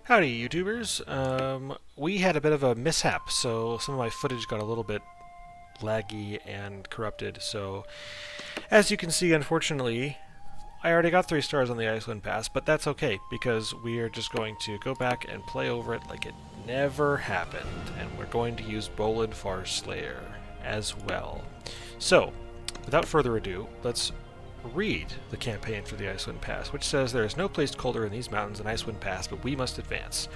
Howdy, YouTubers. We had a bit of a mishap, so some of my footage got a little bit laggy and corrupted. So, as you can see, unfortunately, I already got 3 stars on the Icewind pass, but that's okay, because we are just going to go back and play over it like it never happened, and we're going to use Bolin Farslayer as well. So, without further ado, let's read the campaign for the Icewind Pass, which says, "There is no place colder in these mountains than Icewind Pass, but we must advance.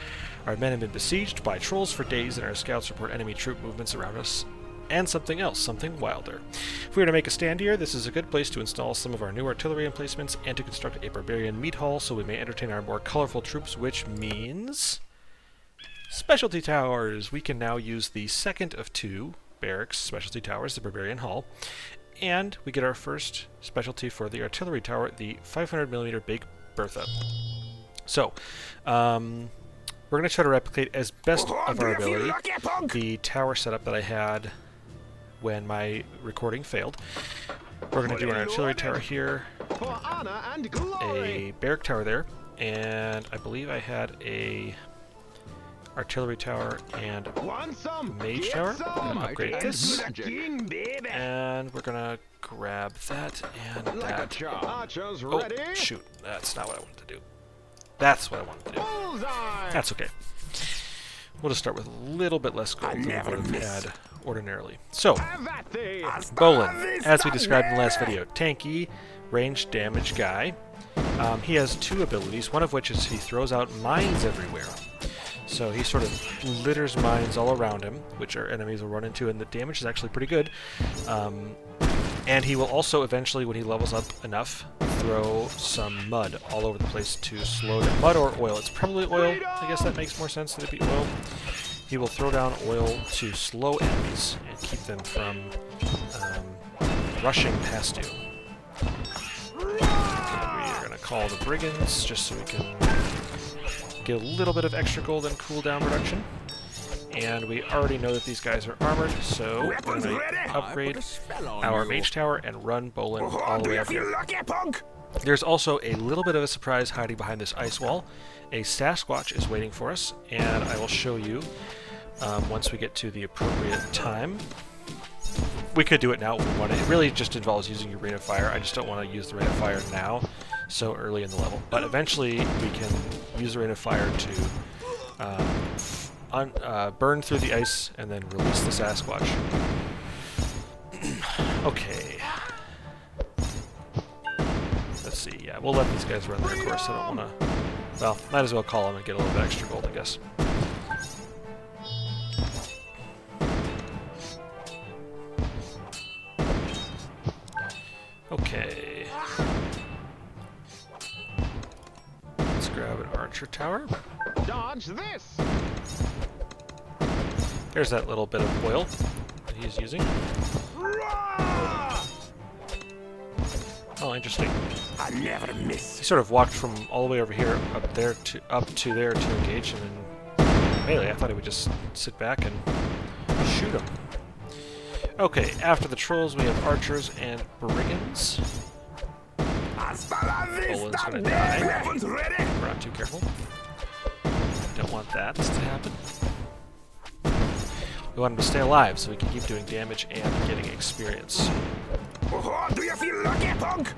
Our men have been besieged by trolls for days, and our scouts report enemy troop movements around us, and something else, something wilder. If we are to make a stand here, this is a good place to install some of our new artillery emplacements and to construct a barbarian meat hall so we may entertain our more colorful troops, which means specialty towers. We can now use the second of 2 barracks specialty towers, the barbarian hall, and we get our first specialty for the artillery tower, the 500mm Big Bertha. So, we're going to try to replicate as best of our ability the tower setup that I had when my recording failed. We're going to do an artillery tower here, a barrack tower there, and I believe I had a artillery tower and mage tower. We're going to upgrade this, and we're going to grab that and that. Oh, shoot. That's not what I wanted to do. That's what I wanted to do. That's okay. We'll just start with a little bit less gold than we would have had ordinarily. So, Bolin, as we described in the last video, tanky, range damage guy. He has 2 abilities, one of which is he throws out mines everywhere. So he sort of litters mines all around him, which our enemies will run into, and the damage is actually pretty good. And he will also eventually, when he levels up enough, throw some mud all over the place to slow down. Mud or oil. It's probably oil. I guess that makes more sense than it be oil. He will throw down oil to slow enemies and keep them from rushing past you. And we are going to call the brigands just so we can get a little bit of extra gold and cooldown reduction. And we already know that these guys are armored, so we're going to upgrade our mage tower and run Bolin all the way up here. There's also a little bit of a surprise hiding behind this ice wall. A Sasquatch is waiting for us, and I will show you once we get to the appropriate time. We could do it now if we want. It really just involves using your Rain of Fire. I just don't want to use the Rain of Fire now, so early in the level. But eventually we can use the Rain of Fire to burn through the ice and then release the Sasquatch. Okay. Let's see. Yeah, we'll let these guys run their course. I don't want to... Well, might as well call them and get a little bit extra gold, I guess. Okay. Let's grab an archer tower. Dodge this! There's that little bit of oil that he's using. Oh, interesting. I never miss. He sort of walked from all the way over here up to there to engage, and then melee. I thought he would just sit back and shoot him. Okay, after the trolls we have archers and brigands. Bolin's gonna die. We're not too careful. Don't want that to happen. We want him to stay alive so we can keep doing damage and getting experience. Do you feel lucky, punk?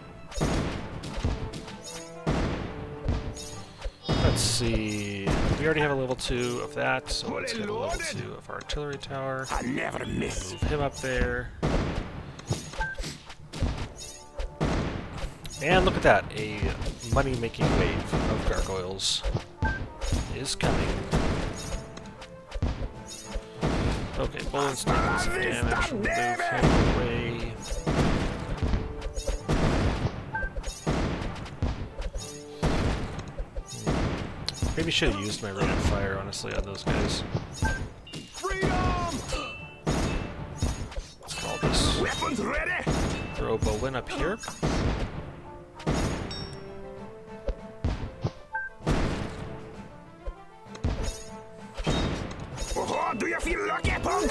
Let's see. We already have a level 2 of that, so let's get a level 2 of our artillery tower. I never miss. Move him up there. And look at that. A money-making wave of gargoyles is coming. Okay, Bolin's taking some damage. Move him away. Maybe should have used my Rain of Fire, honestly, on those guys. Freedom! Let's call this. Weapons ready! Throw Bolin up here. Do you feel lucky, punk?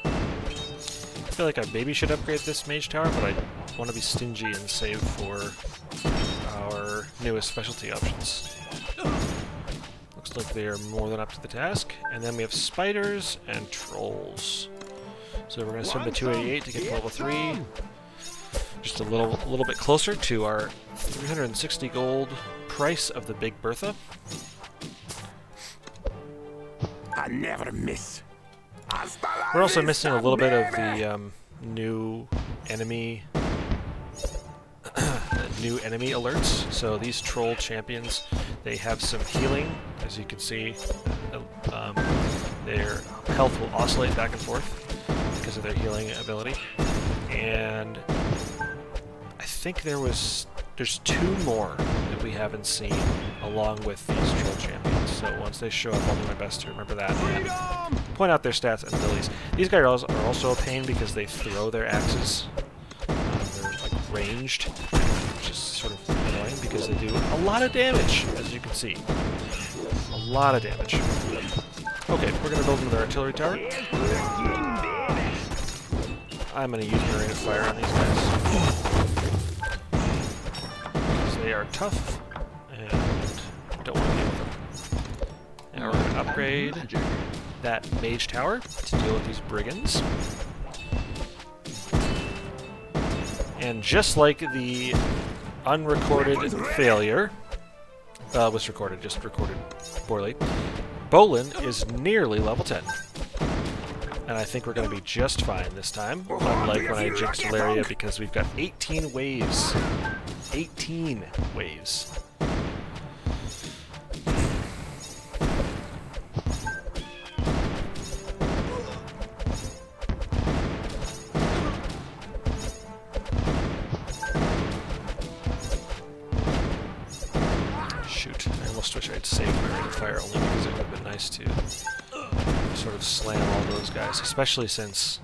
I feel like I maybe should upgrade this mage tower, but I want to be stingy and save for our newest specialty options. Looks like they are more than up to the task. And then we have spiders and trolls. So we're going to spend the 288 to get to level 3. Just a little bit closer to our 360 gold price of the Big Bertha. I never miss. We're also missing a little bit of the new enemy alerts. So these troll champions, they have some healing, as you can see. Their health will oscillate back and forth because of their healing ability. And I think there's 2 more that we haven't seen along with these troll champions. So once they show up, I'll do my best to remember that and point out their stats and abilities. These guys are also a pain because they throw their axes. They're like ranged, which is sort of annoying because they do a lot of damage, as you can see. A lot of damage. Okay, we're gonna build another artillery tower. I'm gonna use my rate of fire on these guys. Because they are tough and don't want to deal with them. Now we're gonna upgrade that mage tower to deal with these brigands. And just like the unrecorded failure, was recorded, just recorded poorly, Bolin is nearly level 10. And I think we're going to be just fine this time, unlike when I jinxed Valeria, because we've got 18 waves. 18 waves. Shoot, I almost wish I'd saved my rate of fire only because it would have been nice to sort of slam all those guys, especially since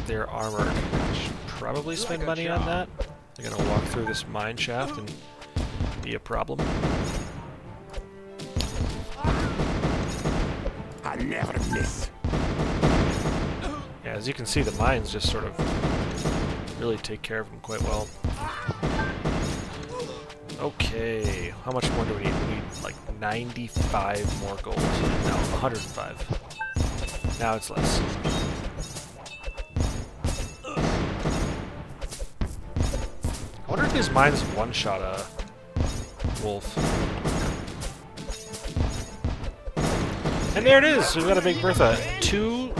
they're armored. I should probably spend money on that. They're gonna walk through this mine shaft and be a problem. I never miss. Yeah, as you can see, the mines just sort of really take care of them quite well. Okay, how much more do we need? We need like 95 more gold. No, 105. Now it's less. I wonder if these mines one-shot a wolf. And there it is! We've got a Big Bertha. 2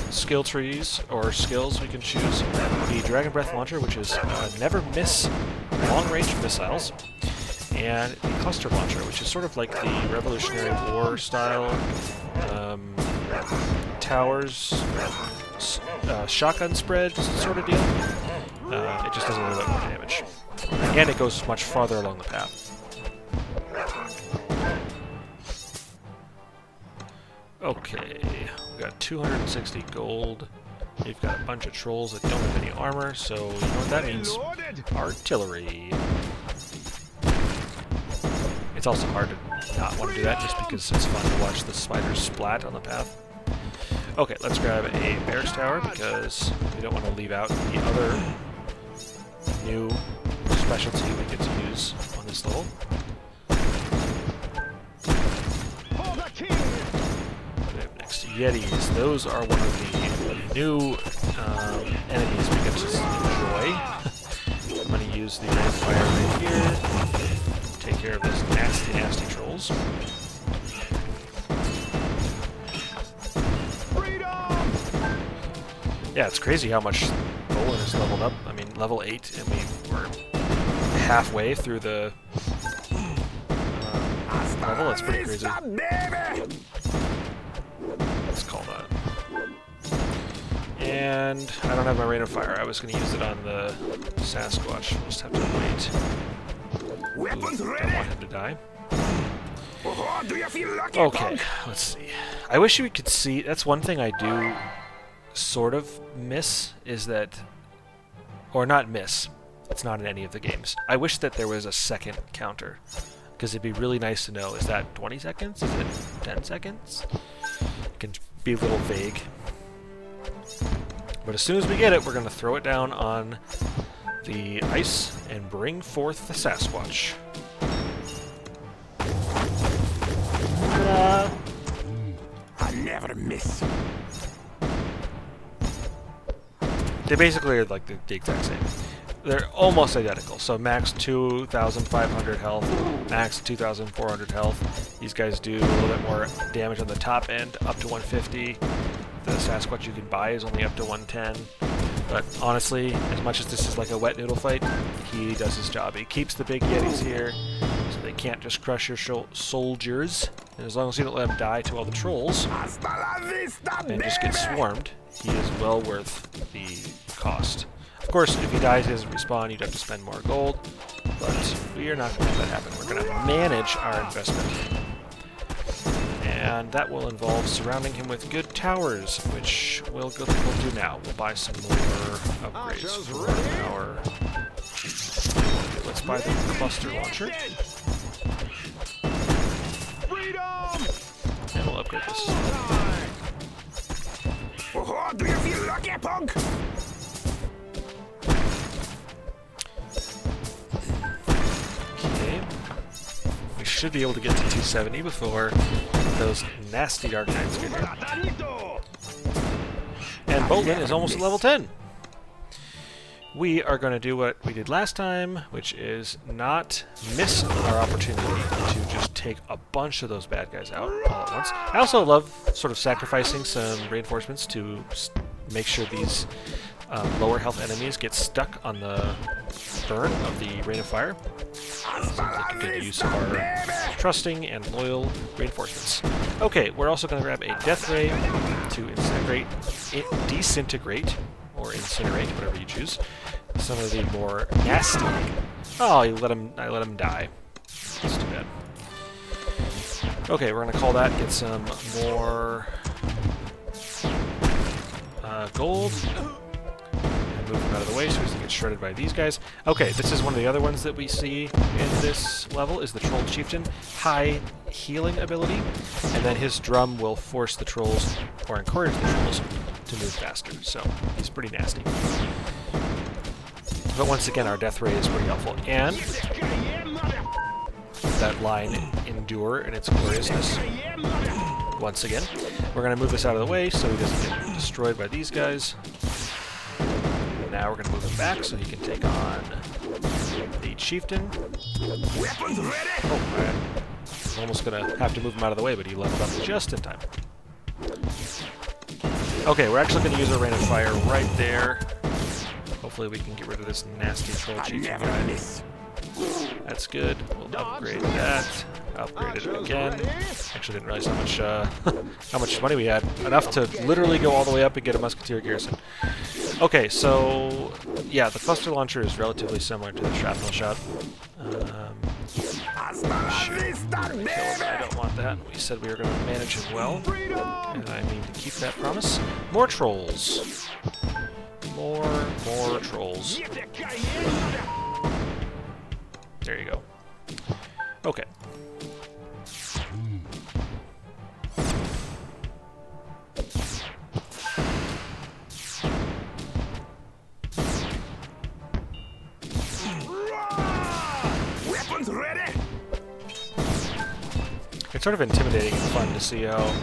skill trees, or skills we can choose. The Dragon Breath Launcher, which is never miss long-range missiles. And the Cluster Launcher, which is sort of like the Revolutionary War style towers, shotgun spread sort of deal. It just does a little bit more damage. And it goes much farther along the path. Okay, we got 260 gold. We've got a bunch of trolls that don't have any armor, so you know what that means. Artillery. It's also hard to not want to do that just because it's fun to watch the spiders splat on the path. Okay, let's grab a barracks tower because we don't want to leave out the other new specialty we get to use on this level. Next, Yetis. Those are one of the new enemies we get to enjoy. I'm going to use the rate of fire right here. Take care of those nasty, nasty trolls. Yeah, it's crazy how much Bolin has leveled up. I mean, level 8, and we're halfway through the level. That's pretty crazy. Let's call that. And I don't have my rain of fire. I was going to use it on the Sasquatch. We'll just have to wait. Weapons Don't ready. want him to die. Oh, do you feel lucky? Okay, let's see. I wish we could see... That's one thing I do sort of miss, is that... Or not miss. It's not in any of the games. I wish that there was a second counter. Because it'd be really nice to know, is that 20 seconds? Is it 10 seconds? It can be a little vague. But as soon as we get it, we're going to throw it down on the ice and bring forth the Sasquatch. I never miss. They basically are like the exact same. They're almost identical. So max 2,500 health, max 2,400 health. These guys do a little bit more damage on the top end, up to 150. The Sasquatch you can buy is only up to 110. But honestly, as much as this is like a wet noodle fight, he does his job. He keeps the big Yetis here, so they can't just crush your soldiers. And as long as you don't let them die to all the trolls, Hasta la vista, and just get baby. swarmed, he is well worth the cost. Of course, if he dies, he doesn't respawn, you'd have to spend more gold, but we are not going to let that happen. We're going to manage our investment. And that will involve surrounding him with good towers, which we'll do now. We'll buy some more upgrades for our... Let's buy the cluster launcher. And we'll upgrade this. Oh, do you feel lucky, punk? Okay. We should be able to get to 270 before those nasty Dark Knights get here. And Bolton is almost at level 10. We are going to do what we did last time, which is not miss our opportunity to just take a bunch of those bad guys out all at once. I also love sort of sacrificing some reinforcements to make sure these lower health enemies get stuck on the burn of the Rain of Fire. So like a good use of our trusting and loyal reinforcements. Okay, we're also going to grab a Death Ray to disintegrate, or incinerate, whatever you choose, some of the more nasty... Oh, I let him die. That's too bad. Okay, we're going to call that, get some more gold. And move him out of the way so he doesn't get shredded by these guys. Okay, this is one of the other ones that we see in this level, is the Troll Chieftain. High healing ability, and then his drum will force the trolls, or encourage the trolls, to move faster, so he's pretty nasty. But once again, our Death Ray is pretty helpful. And that line, endure in its gloriousness. Once again, we're going to move this out of the way so he doesn't get destroyed by these guys. Now we're going to move him back so he can take on the Chieftain. Weapons ready. Oh, I was almost going to have to move him out of the way, but he leveled up just in time. Okay, we're actually going to use a Rain of Fire right there. Hopefully we can get rid of this nasty Troll Chieftain guy. That's good. We'll upgrade that. Upgrade it again. Actually didn't realize how much how much money we had. Enough to literally go all the way up and get a Musketeer garrison. Okay, so yeah, the cluster launcher is relatively similar to the shrapnel shot. Shoot. I don't want that. We said we were going to manage him well, and I mean to keep that promise. More trolls. More trolls. There you go. Okay. Weapons ready. It's sort of intimidating and fun to see how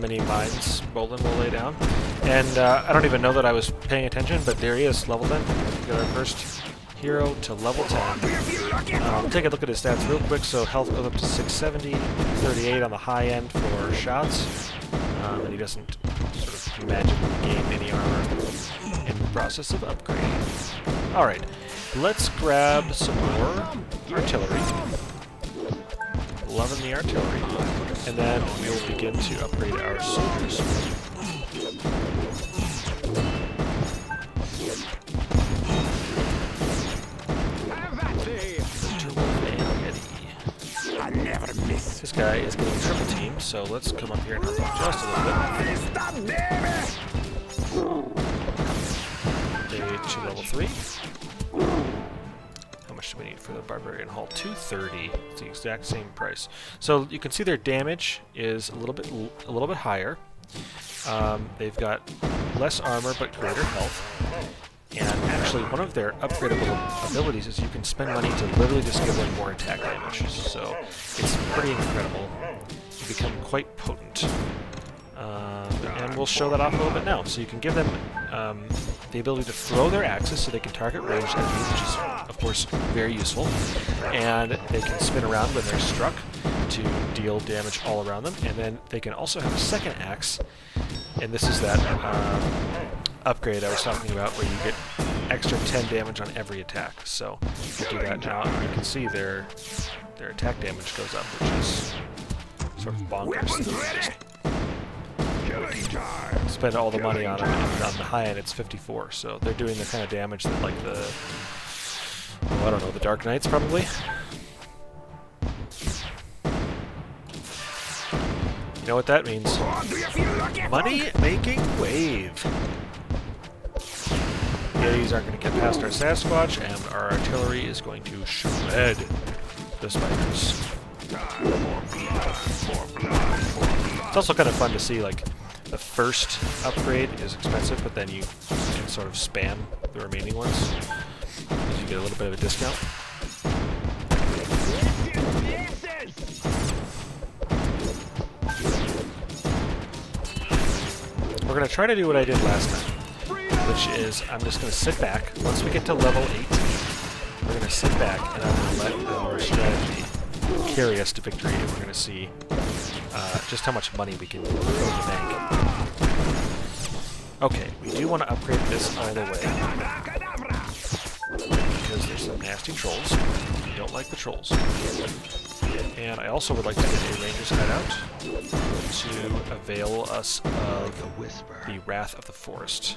many mines Bolden will lay down. And I don't even know that I was paying attention, but there he is, level 10. We got our first hero to level 10. We'll take a look at his stats real quick. So health goes up to 670, 38 on the high end for shots, and he doesn't sort of magically gain any armor in the process of upgrading. Alright, let's grab some more artillery. Loving the artillery. And then we'll begin to upgrade our soldiers. I never miss. This guy is getting triple teamed, so let's come up here and help him just a little bit. Upgrade to level 3. How much do we need for the Barbarian Hall? 230. It's the exact same price. So you can see their damage is a little bit higher. They've got less armor but greater health. And actually, one of their upgradable abilities is you can spend money to literally just give them more attack damage. So it's pretty incredible. You become quite potent. And we'll show that off a little bit now. So you can give them the ability to throw their axes so they can target ranged enemies, which is, of course, very useful. And they can spin around when they're struck to deal damage all around them. And then they can also have a second axe, and this is that upgrade I was talking about where you get extra 10 damage on every attack. So if you do that now, you can see their attack damage goes up, which is sort of bonkers. Spend all the money on it, and on the high end it's 54, so they're doing the kind of damage that, like, the... oh, I don't know, the Dark Knights, probably? You know what that means? Money-making wave! Yetis aren't going to get past our Sasquatch, and our artillery is going to shred the spiders. It's also kind of fun to see, like, the first upgrade is expensive, but then you can sort of spam the remaining ones, because you get a little bit of a discount. We're going to try to do what I did last time, which is I'm just going to sit back. Once we get to level 18, we're going to sit back and I'm going to let our strategy carry us to victory, and we're going to see just how much money we can throw in the bank. Okay, we do want to upgrade this all the way, because there's some nasty trolls. We don't like the trolls. And I also would like to get a ranger's hideout to avail us of the Wrath of the Forest.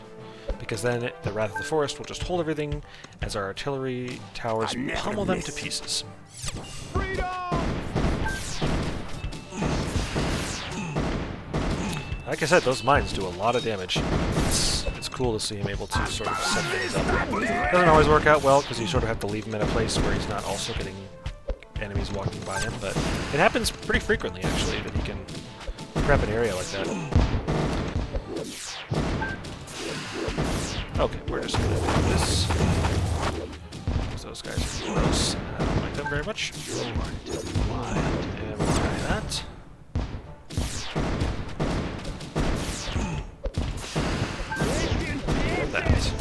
Because then the Wrath of the Forest will just hold everything as our artillery towers pummel them to pieces. Like I said, those mines do a lot of damage. It's cool to see him able to sort of set things up. Doesn't always work out well, because you sort of have to leave him in a place where he's not also getting enemies walking by him, but it happens pretty frequently, actually, that he can prep an area like that. Okay, we're just going to do this. Because those guys are gross, and I don't like them very much. And we'll try that. And that.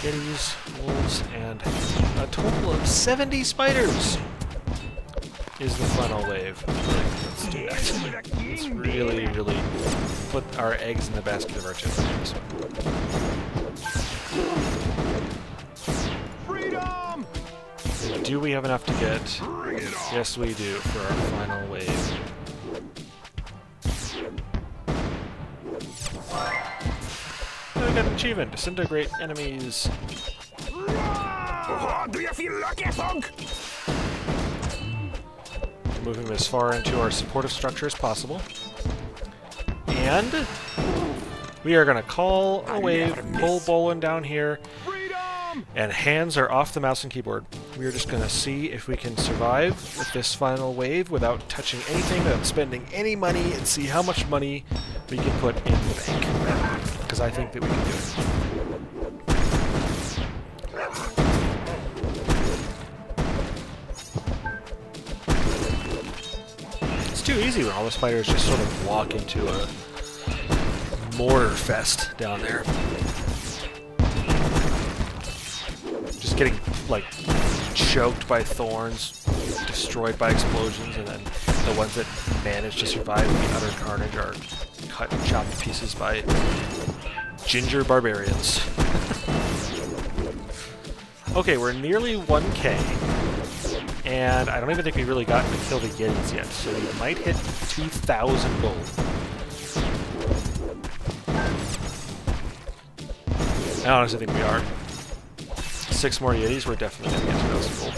Yetis, wolves, and a total of 70 spiders is the final wave. Let's do that. Let's really, really put our eggs in the basket of artillery. Freedom! Do we have enough to get? Yes, we do, for our final wave. We got an achievement. Disintegrate enemies. Oh, do you feel lucky, punk? Move him as far into our supportive structure as possible. And we are going to call a wave, pull Bolin down here, and hands are off the mouse and keyboard. We are just going to see if we can survive with this final wave without touching anything, without spending any money, and see how much money we can put in the bank. Because I think that we can do it. It's too easy when all the spiders just sort of walk into a mortar fest down there. Just getting, like, choked by thorns, destroyed by explosions, and then the ones that manage to survive the utter carnage are cut and chopped to pieces by ginger barbarians. Okay, we're nearly 1k, and I don't even think we really gotten to kill the Yetis yet, so we might hit 2,000 gold. I honestly think we are. 6 more Yetis, we're definitely going to get 2,000 gold.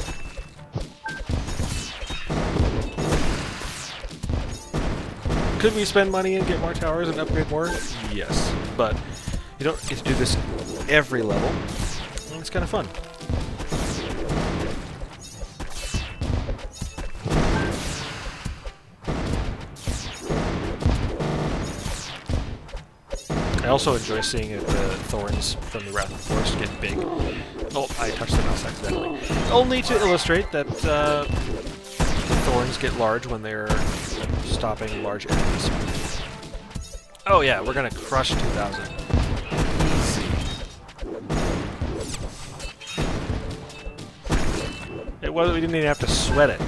Could we spend money and get more towers and upgrade more? Yes, but you don't get to do this every level, and it's kind of fun. also enjoy seeing the thorns from the Wrath of the Forest get big. Oh, I touched the mouse accidentally. Only to illustrate that thorns get large when they're stopping large enemies. Oh yeah, we're gonna crush 2,000. Easy. We didn't even have to sweat it.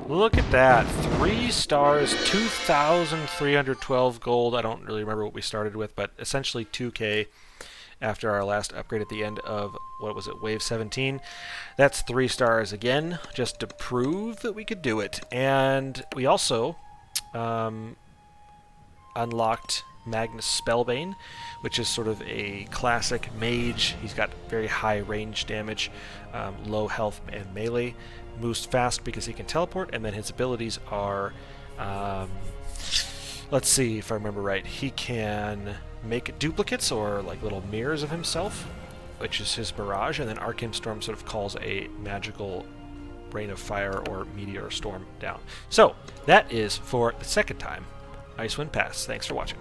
Look at that. 3 stars, 2,312 gold. I don't really remember what we started with, but essentially 2k after our last upgrade at the end of, what was it, Wave 17. That's 3 stars again, just to prove that we could do it. And we also unlocked Magnus Spellbane, which is sort of a classic mage. He's got very high range damage, low health and melee. Moves fast because he can teleport, and then his abilities are, let's see if I remember right, he can make duplicates or like little mirrors of himself, which is his barrage, and then Arcane Storm sort of calls a magical rain of fire or meteor storm down. So that is for the second time Icewind Pass. Thanks for watching.